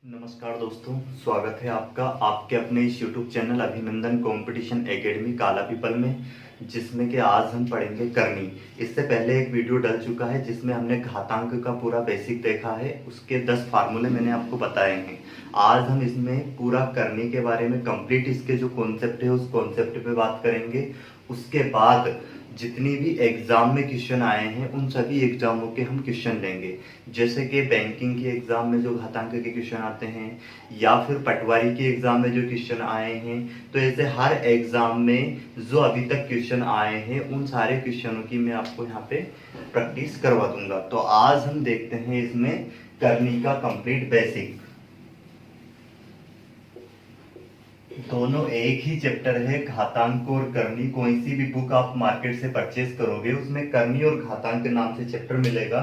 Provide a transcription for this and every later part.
नमस्कार दोस्तों, स्वागत है आपका आपके अपने इस YouTube चैनल अभिनंदन कंपटीशन एकेडमी काला पीपल में, जिसमें कि आज हम पढ़ेंगे करनी। इससे पहले एक वीडियो डल चुका है जिसमें हमने घातांक का पूरा बेसिक देखा है, उसके 10 फार्मूले मैंने आपको बताए हैं। आज हम इसमें पूरा करनी के बारे में कंप्लीट इसके जो कॉन्सेप्ट है उस कॉन्सेप्ट पे बात करेंगे। उसके बाद जितनी भी एग्जाम में क्वेश्चन आए हैं उन सभी एग्जामों के हम क्वेश्चन लेंगे, जैसे कि बैंकिंग के एग्जाम में जो घातांक के क्वेश्चन आते हैं या फिर पटवारी के एग्जाम में जो क्वेश्चन आए हैं। तो ऐसे हर एग्जाम में जो अभी तक क्वेश्चन आए हैं उन सारे क्वेश्चनों की मैं आपको यहाँ पे प्रैक्टिस करवा दूंगा। तो आज हम देखते हैं इसमें करनी का कंप्लीट बेसिक। दोनों एक ही चैप्टर है, घातांक और करनी। कोई सी भी बुक आप मार्केट से परचेज करोगे उसमें करनी और घातांक नाम से चैप्टर मिलेगा,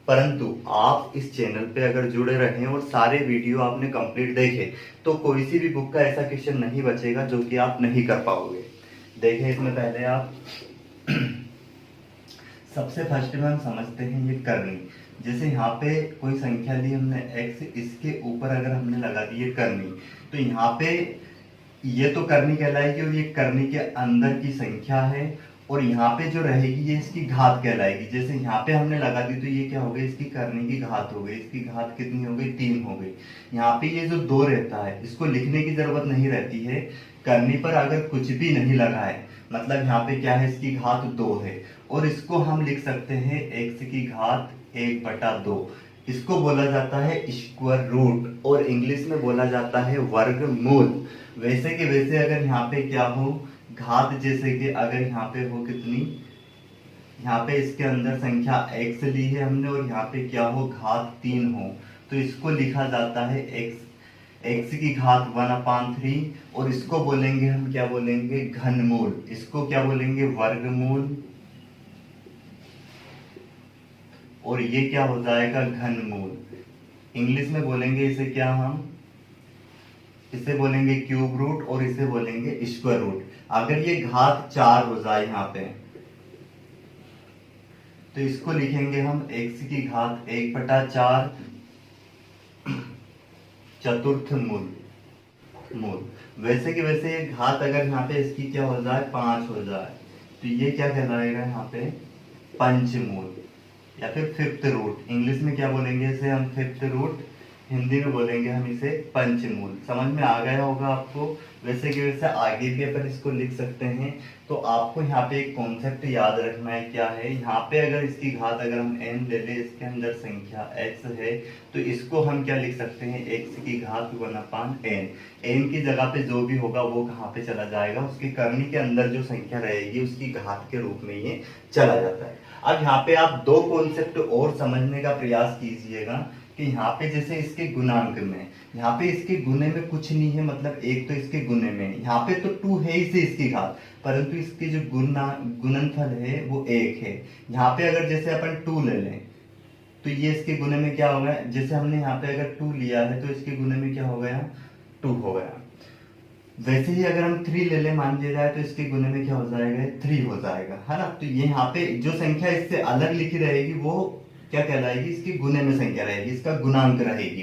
परंतु आप इस चैनल पे अगर जुड़े रहें और सारे वीडियो आपने कंप्लीट देखे तो कोई सी भी बुक का ऐसा क्वेश्चन नहीं बचेगा जो कि आप नहीं कर पाओगे। देखें, इसमें पहले आप सबसे फर्स्ट में हम समझते हैं ये करनी। जैसे यहाँ पे कोई संख्या ली हमने x, इसके ऊपर अगर हमने लगा दी है करनी, तो यहाँ पे ये तो करनी कहलाएगी और ये करनी के अंदर की संख्या है, और यहाँ पे जो रहेगी ये इसकी घात कहलाएगी। जैसे यहाँ पे हमने लगा दी तो ये क्या हो गई, इसकी करनी की घात हो गई। इसकी घात कितनी हो गई, 3 हो गई। यहाँ पे ये जो 2 रहता है इसको लिखने की जरूरत नहीं रहती है। करनी पर अगर कुछ भी नहीं लगा है मतलब यहाँ पे क्या है, इसकी घात 2 है, और इसको हम लिख सकते हैं x की घात 1/2। इसको बोला जाता है स्क्वायर रूट, और इंग्लिश में बोला जाता है वर्गमूल। वैसे के वैसे अगर यहाँ पे क्या हो, घात जैसे कि अगर यहाँ पे हो कितनी, यहाँ पे इसके अंदर संख्या x ली है हमने और यहाँ पे क्या हो, घात 3 हो, तो इसको लिखा जाता है x की घात 1/3, और इसको बोलेंगे हम क्या बोलेंगे, घनमूल। इसको क्या बोलेंगे, वर्गमूल, और ये क्या हो जाएगा, घनमूल। इंग्लिश में बोलेंगे इसे क्या, हम इसे बोलेंगे क्यूब रूट और इसे बोलेंगे स्क्वायर रूट। अगर ये घात 4 हो जाए यहाँ पे तो इसको लिखेंगे हम x की घात 1/4 चतुर्थ मूल। वैसे कि वैसे ये घात अगर यहाँ पे इसकी क्या हो जाए, 5 हो जाए, तो ये क्या कहलाएगा यहाँ पे, पंचमूल या फिर फिफ्थ रूट। इंग्लिश में क्या बोलेंगे इसे हम, फिफ्थ रूट। हिंदी में बोलेंगे हम इसे पंचमूल। समझ में आ गया होगा आपको। वैसे कि वैसे आगे भी अपन इसको लिख सकते हैं। तो आपको यहाँ पे एक कॉन्सेप्ट याद रखना है, क्या है, यहाँ पे अगर इसकी घात अगर हम n ले लें, इसके अंदर संख्या x है, तो इसको हम क्या लिख सकते हैं, x की घात 1/n। n की जगह पे जो भी होगा वो कहाँ पे चला जाएगा, उसकी करनी के अंदर जो संख्या रहेगी उसकी घात के रूप में ये चला जाता है। अब यहाँ पे आप 2 कॉन्सेप्ट और समझने का प्रयास कीजिएगा कि यहाँ पे जैसे इसके गुणांक में, यहाँ पे इसके गुणे में कुछ नहीं है, मतलब एक तो इसके गुणे में यहाँ पे तो 2 है इसे इसकी घात, परंतु इसकी जो गुणनफल है वो 1 है। यहाँ पे अगर जैसे अपन 2 ले लें तो ये इसके गुणे में क्या होगा, जैसे हमने यहाँ पे अगर 2 लिया है तो इसके गुणे में क्या हो गया, 2 हो गया। वैसे ही अगर हम 3 ले लें मान लिया जाए तो इसके गुणे में क्या हो जाएगा, 3 हो जाएगा, है ना। तो ये यहाँ पे जो संख्या इससे अलग लिखी रहेगी वो क्या कहलाएगी, इसके गुणे में संख्या रहेगी, इसका गुणांक रहेगी।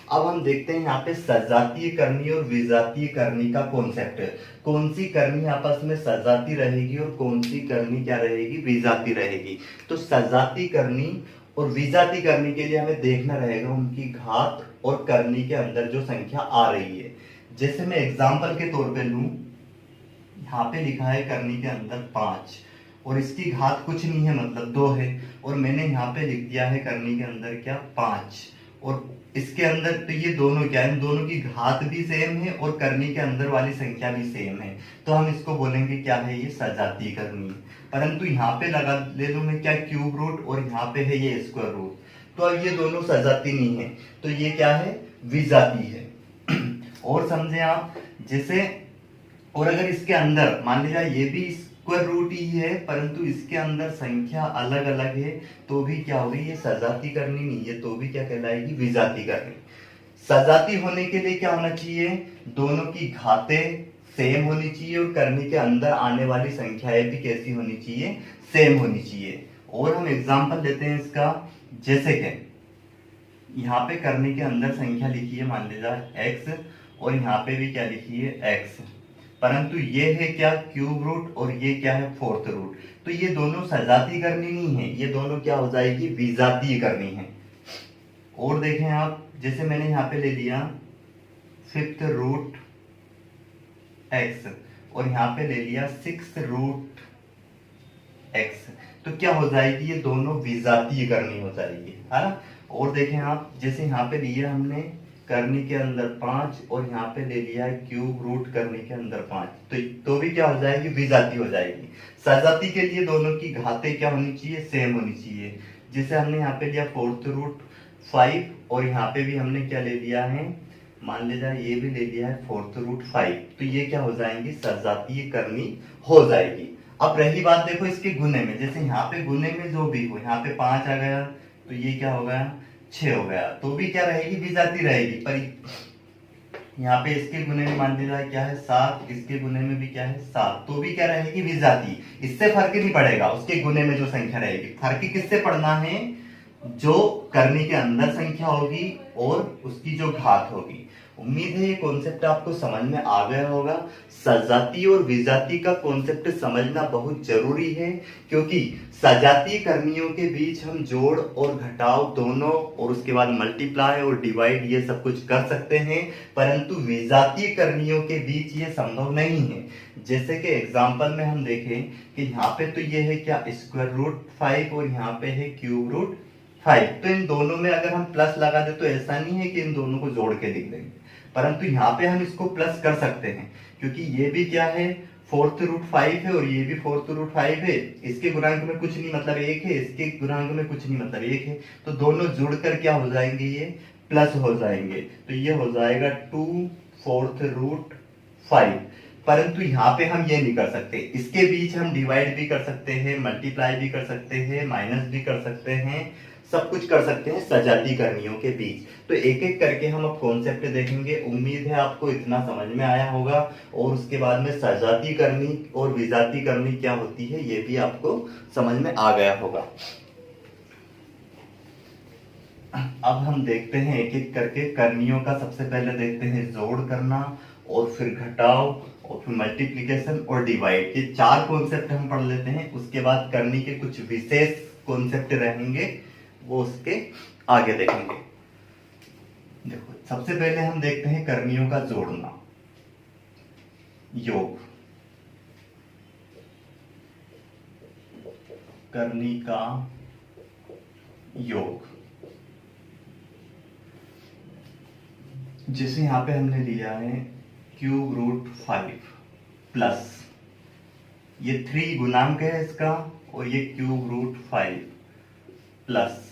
अब हम देखते हैं यहाँ पे सजातीय करनी और विजातीय करनी का कॉन्सेप्ट। कौन सी करनी आपस में सजाती रहेगी और कौन सी करनी क्या रहेगी, विजाती रहेगी। तो सजाती करनी और विजाती करनी के लिए हमें देखना रहेगा उनकी घात और करनी के अंदर जो संख्या आ रही है। जैसे मैं एग्जाम्पल के तौर पे लूं, यहाँ पे लिखा है करनी के अंदर 5 और इसकी घात कुछ नहीं है मतलब 2 है, और मैंने यहाँ पे लिख दिया है करनी के अंदर क्या, 5, और इसके अंदर तो ये दोनों क्या है, इन दोनों की घात भी सेम है और करनी के अंदर वाली संख्या भी सेम है, तो हम इसको बोलेंगे क्या है, ये सजातीय करनी। परंतु यहाँ पे लगा ले लूं मैं क्या, क्यूब रूट, और यहाँ पे है ये स्क्वायर रूट, तो अब ये दोनों सजाती नहीं है, तो ये क्या है, विजाती है। और समझे आप, जैसे और अगर इसके अंदर मान लीजिए ये भी स्क्वायर रूट ही है परंतु इसके अंदर संख्या अलग अलग है, तो भी क्या होगी, ये सजाती करनी नहीं है, तो भी क्या कहलाएगी, विजाती करनी। सजाती होने के लिए क्या होना चाहिए, दोनों की घातें सेम होनी चाहिए और करनी के अंदर आने वाली संख्याएं भी कैसी होनी चाहिए, सेम होनी चाहिए। और हम एग्जांपल लेते हैं इसका, जैसे कि यहाँ पे करने के अंदर संख्या लिखी है मान लीजिए x, और यहाँ पे भी क्या लिखी है x, परंतु ये है क्या क्यूब रूट और ये क्या है फोर्थ रूट। तो ये दोनों सजाती करनी नहीं है, ये दोनों क्या हो जाएगी विजातीय करनी है। और देखें आप, जैसे मैंने यहाँ पे ले लिया फिफ्थ रूट x और यहाँ पे ले लिया सिक्स रूट x, तो क्या हो जाएगी ये दोनों विजातीय करनी हो जाएगी, है ना। और देखें आप, जैसे यहाँ पे लिया हमने करनी के अंदर 5 और यहाँ पे ले लिया है क्यूब रूट करने के अंदर 5, तो भी क्या हो जाएगी विजातीय हो जाएगी। सजाती के लिए दोनों की घातें क्या होनी चाहिए सेम होनी चाहिए। जैसे हमने यहाँ पे लिया फोर्थ रूट 5 और यहाँ पे भी हमने क्या ले लिया है, मान लीजिए ये भी ले लिया है फोर्थ रूट 5, तो ये क्या हो जाएंगी सजातीय करनी हो जाएगी। अब रही बात देखो इसके गुने में, जैसे यहाँ पे गुने में जो भी हो, यहाँ पे 5 आ गया तो ये क्या हो गया 6 हो गया, तो भी क्या रहेगी विजाती रहेगी। पर यहाँ पे इसके गुने में मान लीजिए क्या है 7, इसके गुने में भी क्या है 7, तो भी क्या रहेगी विजाती। इससे फर्क नहीं पड़ेगा उसके गुने में जो संख्या रहेगी, फर्क किससे पड़ना है जो करने के अंदर संख्या होगी और उसकी जो घात होगी। उम्मीद है ये कॉन्सेप्ट आपको समझ में आ गया होगा। सजाती और विजाती का कॉन्सेप्ट समझना बहुत जरूरी है, क्योंकि सजातीय कर्मियों के बीच हम जोड़ और घटाव दोनों और उसके बाद मल्टीप्लाई और डिवाइड ये सब कुछ कर सकते हैं, परंतु विजातीय कर्मियों के बीच ये संभव नहीं है। जैसे कि एग्जाम्पल में हम देखें कि यहाँ पे तो ये है क्या स्क्वायर रूट 5 और यहाँ पे है क्यूब रूट 5, तो इन दोनों में अगर हम प्लस लगा दे तो ऐसा नहीं है कि इन दोनों को जोड़ के लिख देंगे, परंतु यहाँ पे हम इसको प्लस कर सकते हैं, क्योंकि ये भी क्या है फोर्थ रूट 5 है और ये भी फोर्थ रूट 5 है। इसके गुणांक में कुछ नहीं मतलब 1 है, इसके गुणांक में कुछ नहीं मतलब 1 है, तो दोनों जुड़कर क्या हो जाएंगे ये प्लस हो जाएंगे, तो ये हो जाएगा 2 फोर्थ रूट 5। परंतु यहाँ पे हम ये नहीं कर सकते, इसके बीच हम डिवाइड भी कर सकते हैं, मल्टीप्लाई भी कर सकते हैं, माइनस भी कर सकते हैं, सब कुछ कर सकते हैं सजाती कर्मियों के बीच। तो एक एक करके हम अब कॉन्सेप्ट देखेंगे। उम्मीद है आपको इतना समझ में आया होगा, और उसके बाद में सजाती करनी और विजाती करनी क्या होती है ये भी आपको समझ में आ गया होगा। अब हम देखते हैं एक एक करके कर्मियों का। सबसे पहले देखते हैं जोड़ करना, और फिर घटाव, और फिर मल्टीप्लिकेशन और डिवाइड। ये 4 कॉन्सेप्ट हम पढ़ लेते हैं, उसके बाद करनी के कुछ विशेष कॉन्सेप्ट रहेंगे वो उसके आगे देखेंगे। देखो सबसे पहले हम देखते हैं कर्मियों का जोड़ना, योग। करनी का योग, जैसे यहां पे हमने लिया है क्यूब रूट 5 प्लस ये 3 गुणांक है इसका, और ये क्यूब रूट 5 प्लस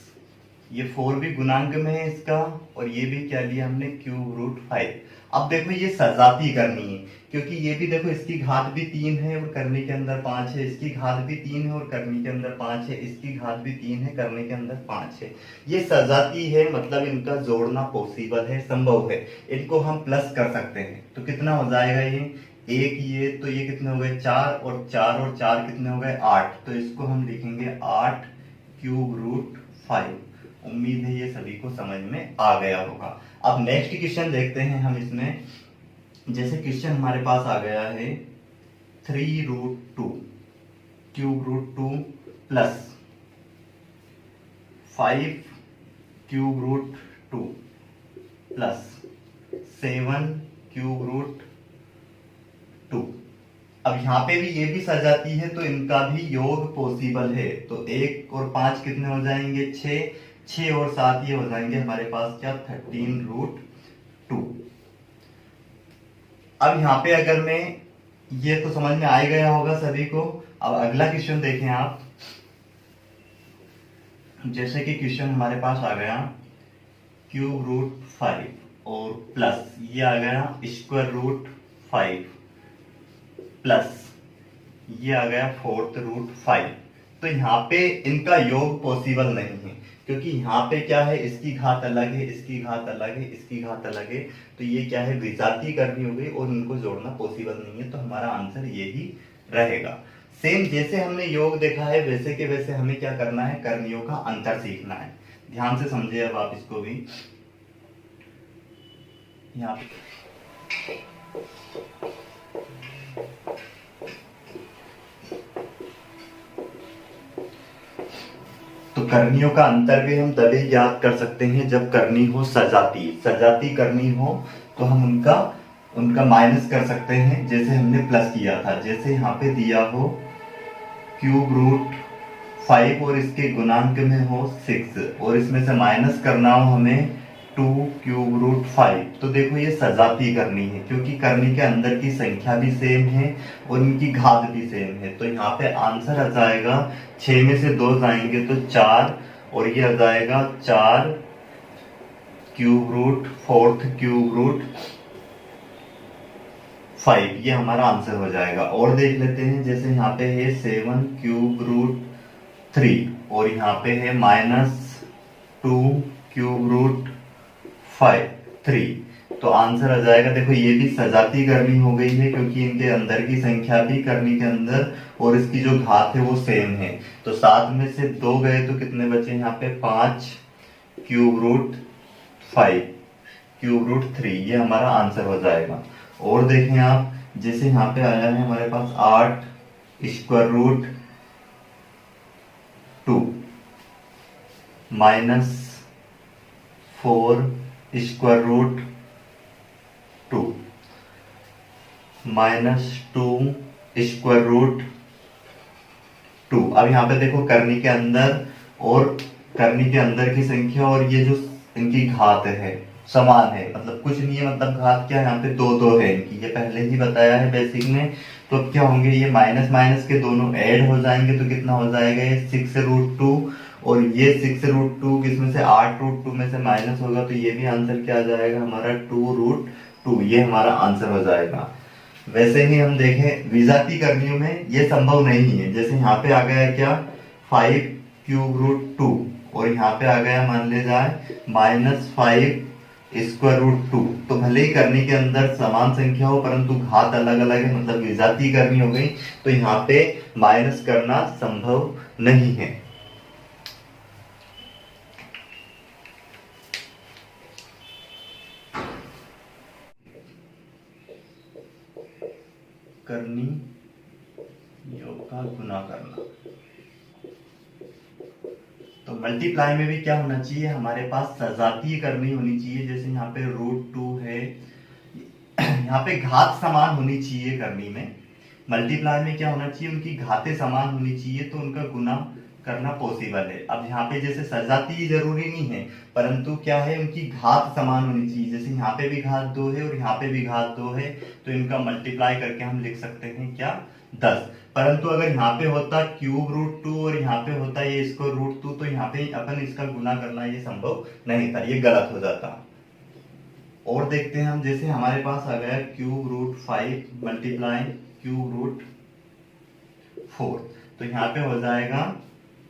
ये 4 भी गुणांक में है इसका, और ये भी क्या लिया हमने क्यूब रूट 5। अब देखो ये सजाती करनी है, क्योंकि ये भी देखो इसकी घात भी 3 है और करने के अंदर 5 है, इसकी घात भी 3 है और करने के अंदर 5 है, इसकी घात भी 3 है, करने के अंदर 5 है। ये सजाती है, मतलब इनका जोड़ना पॉसिबल है, संभव है, इनको हम प्लस कर सकते हैं। तो कितना हो जाएगा ये एक, ये तो ये कितने हो गए 4 और 4 और 4 कितने हो गए 8, तो इसको हम लिखेंगे 8 क्यूब रूट 5। उम्मीद है ये सभी को समझ में आ गया होगा। अब नेक्स्ट क्वेश्चन देखते हैं हम इसमें। जैसे क्वेश्चन हमारे पास आ गया है 3 root 2 cube root 2 plus 5 cube root 2 plus 7 cube root 2। अब यहाँ पे भी ये भी सजाती है, तो इनका भी योग पॉसिबल है। तो 1 और 5 कितने हो जाएंगे 6 और 7 ये हो जाएंगे हमारे पास क्या 13 रूट 2। अब यहाँ पे अगर मैं, ये तो समझ में आ ही गया होगा सभी को। अब अगला क्वेश्चन देखें आप। जैसे कि क्वेश्चन हमारे पास आ गया क्यूब रूट 5 और प्लस ये आ गया स्क्वायर रूट 5 प्लस ये आ गया फोर्थ रूट 5। तो यहाँ पे इनका योग पॉसिबल नहीं है, क्योंकि यहाँ पे क्या है इसकी घात अलग है, इसकी घात अलग है, इसकी घात अलग है, तो ये क्या है विजातीय करनी हो गई और इनको जोड़ना पॉसिबल नहीं है। तो हमारा आंसर यही रहेगा। सेम जैसे हमने योग देखा है वैसे के वैसे हमें क्या करना है, कर्मियों का अंतर सीखना है। ध्यान से समझिए अब आप इसको भी। यहाँ पे तो करनियों का अंतर भी हम तभी ज्ञात कर सकते हैं जब करनी हो सजाती सजाती करनी हो, तो हम उनका उनका माइनस कर सकते हैं, जैसे हमने प्लस किया था। जैसे यहाँ पे दिया हो क्यूब रूट 5 और इसके गुणांक में हो 6 और इसमें से माइनस करना हो हमें 2 क्यूब रूट 5, तो देखो ये सजाती करनी है क्योंकि करनी के अंदर की संख्या भी सेम है और इनकी घात भी सेम है। तो यहाँ पे आंसर आ जाएगा 6 में से 2 जाएंगे तो 4 और ये आ जाएगा 4 क्यूब रूट 4 क्यूब रूट 5, ये हमारा आंसर हो जाएगा। और देख लेते हैं, जैसे यहाँ पे है 7 क्यूब रूट 3 और यहाँ पे है -2 क्यूब रूट 3, तो आंसर आ जाएगा। देखो ये भी सजाती करनी हो गई है क्योंकि इनके अंदर की संख्या भी करनी के अंदर और इसकी जो घात है वो सेम है। तो 7 में से 2 गए तो कितने बचे यहाँ पे 5 क्यूब रूट 5 क्यूब रूट 3, ये हमारा आंसर हो जाएगा। और देखें आप, जैसे यहाँ पे आया है हमारे पास 8 square root 2 -4 square root 2 -2 square root 2। अब यहाँ पे देखो करनी के अंदर और करनी के अंदर की संख्या और ये जो इनकी घात है समान है, मतलब कुछ नहीं है, मतलब घात क्या है यहाँ पे 2 है इनकी, ये पहले ही बताया है बेसिक में। तो अब क्या होंगे, ये माइनस माइनस के दोनों ऐड हो जाएंगे तो कितना हो जाएगा, ये 6 रूट 2 और ये 6 रूट 2 किसमें से 8 रूट 2 में से माइनस होगा, तो ये भी आंसर क्या आ जाएगा हमारा 2 रूट 2, ये हमारा आंसर हो जाएगा। वैसे ही हम देखें विजाती करनियों में ये संभव नहीं है। जैसे यहाँ पे आ गया क्या 5 क्यूब रूट 2 और यहाँ पे आ गया मान ले जाए -5 स्क्वायर रूट 2, तो भले ही करनी के अंदर समान संख्या हो परंतु घात अलग अलग है, मतलब विजाती करनी हो गई, तो यहाँ पे माइनस करना संभव नहीं है। करनी योग का गुना करना, तो मल्टीप्लाई में भी क्या होना चाहिए, हमारे पास सजातीय करनी होनी चाहिए। जैसे यहाँ पे रूट 2 है, यहाँ पे घात समान होनी चाहिए करनी में। मल्टीप्लाई में क्या होना चाहिए, उनकी घातें समान होनी चाहिए तो उनका गुना करना पॉसिबल है। अब यहाँ पे जैसे सजातीय जरूरी नहीं है परंतु क्या है, उनकी घात समान होनी चाहिए। जैसे यहाँ पे भी घात 2 है और यहाँ पे भी घात 2 है, तो इनका मल्टीप्लाई करके हम लिख सकते हैं क्या 10। परंतु अगर यहाँ पे होता क्यूब रूट 2 और यहाँ पे होता ये इसको रूट 2, तो यहाँ पे अपन इसका गुना करना ये संभव नहीं था, ये गलत हो जाता। और देखते हैं हम, जैसे हमारे पास आ गया cube root 5 multiply cube root 4, तो यहाँ पे हो जाएगा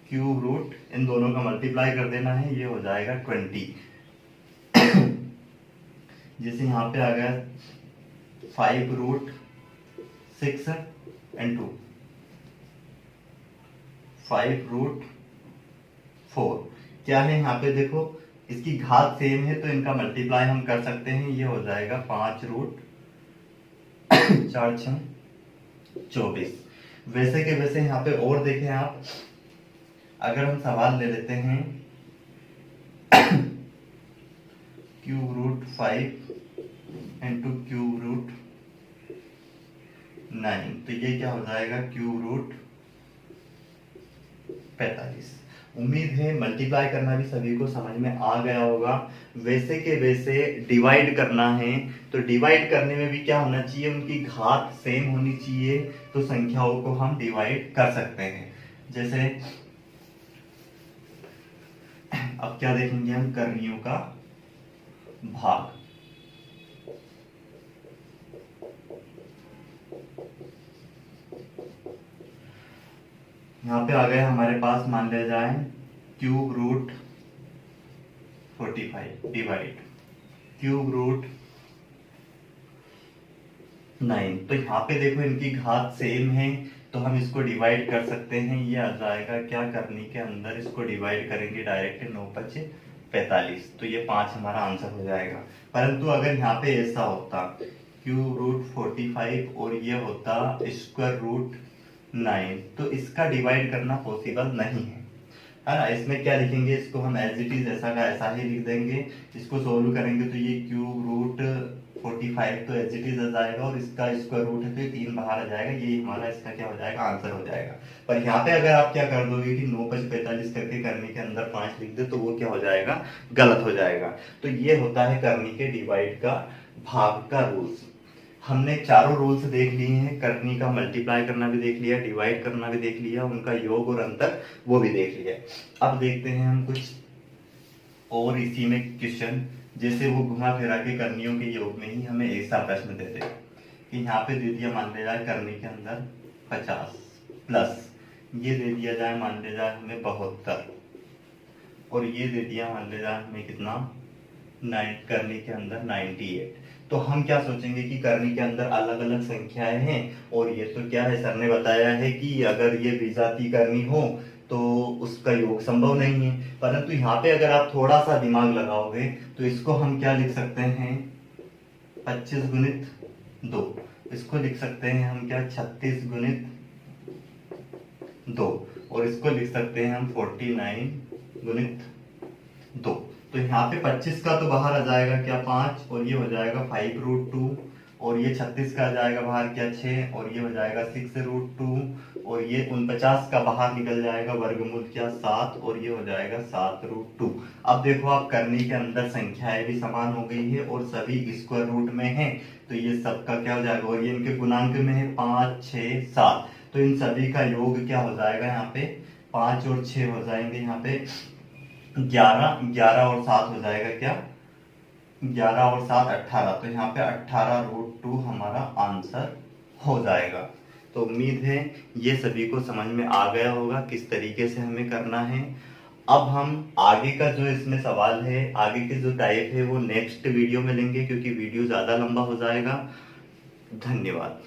क्यूब रूट, इन दोनों का मल्टीप्लाई कर देना है, ये हो जाएगा 20। जैसे यहाँ पे आ गया 5 रूट 6 एंड 2 5 रूट 4, क्या है यहाँ पे देखो इसकी घात सेम है तो इनका मल्टीप्लाई हम कर सकते हैं, ये हो जाएगा 5 रूट 4 6 24। वैसे के वैसे यहाँ पे और देखें आप, अगर हम सवाल ले लेते हैं cube root 5 into cube root 9, तो ये क्या हो जाएगा क्यूब रूट 45। उम्मीद है मल्टीप्लाई करना भी सभी को समझ में आ गया होगा। वैसे के वैसे डिवाइड करना है, तो डिवाइड करने में भी क्या होना चाहिए, उनकी घात सेम होनी चाहिए तो संख्याओं को हम डिवाइड कर सकते हैं। जैसे अब क्या देखेंगे हम, करनियों का भाग। यहाँ पे आ गया हमारे पास, मान लिया जाए cube root 45 divide cube root 9, तो यहाँ पे देखो इनकी घात सेम है तो हम इसको डिवाइड कर सकते हैं। ये आ जाएगा क्या, करनी के अंदर इसको डिवाइड करेंगे डायरेक्ट 9×5 = 45, तो ये 5 हमारा आंसर हो जाएगा। परंतु अगर यहाँ पे ऐसा होता √45 और ये होता √9, तो इसका डिवाइड करना पॉसिबल नहीं है ना। इसमें क्या लिखेंगे, इसको हम एज इट इज ऐसा का ऐसा ही लिख देंगे। इसको सोल्व करेंगे तो ये √45 तो एज इट इज आ जाएगा, और इसका स्क्वायर रूट है तो ये 3 बाहर आ जाएगा। ये हमारा इसका क्या हो जाएगा, आंसर हो जाएगा। पर यहाँ पे अगर आप क्या कर दोगे कि 9×45 करके करने के अंदर 5 लिख दे, तो वो क्या हो जाएगा, गलत हो जाएगा। तो ये होता है करनी के डिवाइड का भाग का रूल्स। हमने चारों रूल्स देख लिए हैं, करनी का मल्टीप्लाई करना भी देख लिया, डिवाइड करना भी देख लिया, उनका योग और अंतर वो भी देख लिया। अब देखते हैं हम कुछ और इसी में क्वेश्चन, जैसे वो घुमा फिरा के करनियों के योग में ही हमें ऐसा प्रश्न देते हैं कि यहाँ पे दे दिया मान ले जाए करनी के अंदर 50 प्लस ये दे दिया जाए मान ले जाए हमें 72, और ये दे दिया मान ले जाए हमें कितना, 9 करनी के अंदर 98। तो हम क्या सोचेंगे कि करनी के अंदर अलग अलग संख्याएं हैं, और ये तो क्या है, सर ने बताया है कि अगर ये विजाती करनी हो तो उसका योग संभव नहीं है। परंतु यहाँ पे अगर आप थोड़ा सा दिमाग लगाओगे तो इसको हम क्या लिख सकते हैं, 25×2। इसको लिख सकते हैं हम क्या, 36×2, और इसको लिख सकते हैं हम 49×2। तो यहाँ पे 25 का तो बाहर आ जाएगा क्या, 5, और ये हो जाएगा 5√2, और ये 36 का आ जाएगा बाहर क्या, 6, और ये हो जाएगा 6√2, और ये 49 का बाहर निकल जाएगा वर्गमूल क्या, 7, और ये हो जाएगा 7√2। अब देखो आप करनी के अंदर संख्याएं भी समान हो गई है और सभी स्क्वायर रूट में है, तो ये सबका क्या हो जाएगा, और ये इनके गुणांक में है 5, 6, 7, तो इन सभी का योग क्या हो जाएगा, यहाँ पे 5 और 6 हो जाएंगे, यहाँ पे 11, 11 और 7 हो जाएगा क्या, 11 और 7 18, तो यहाँ पे 18√2 हमारा आंसर हो जाएगा। तो उम्मीद है ये सभी को समझ में आ गया होगा किस तरीके से हमें करना है। अब हम आगे का जो इसमें सवाल है, आगे के जो टाइप है वो नेक्स्ट वीडियो में लेंगे, क्योंकि वीडियो ज़्यादा लंबा हो जाएगा। धन्यवाद।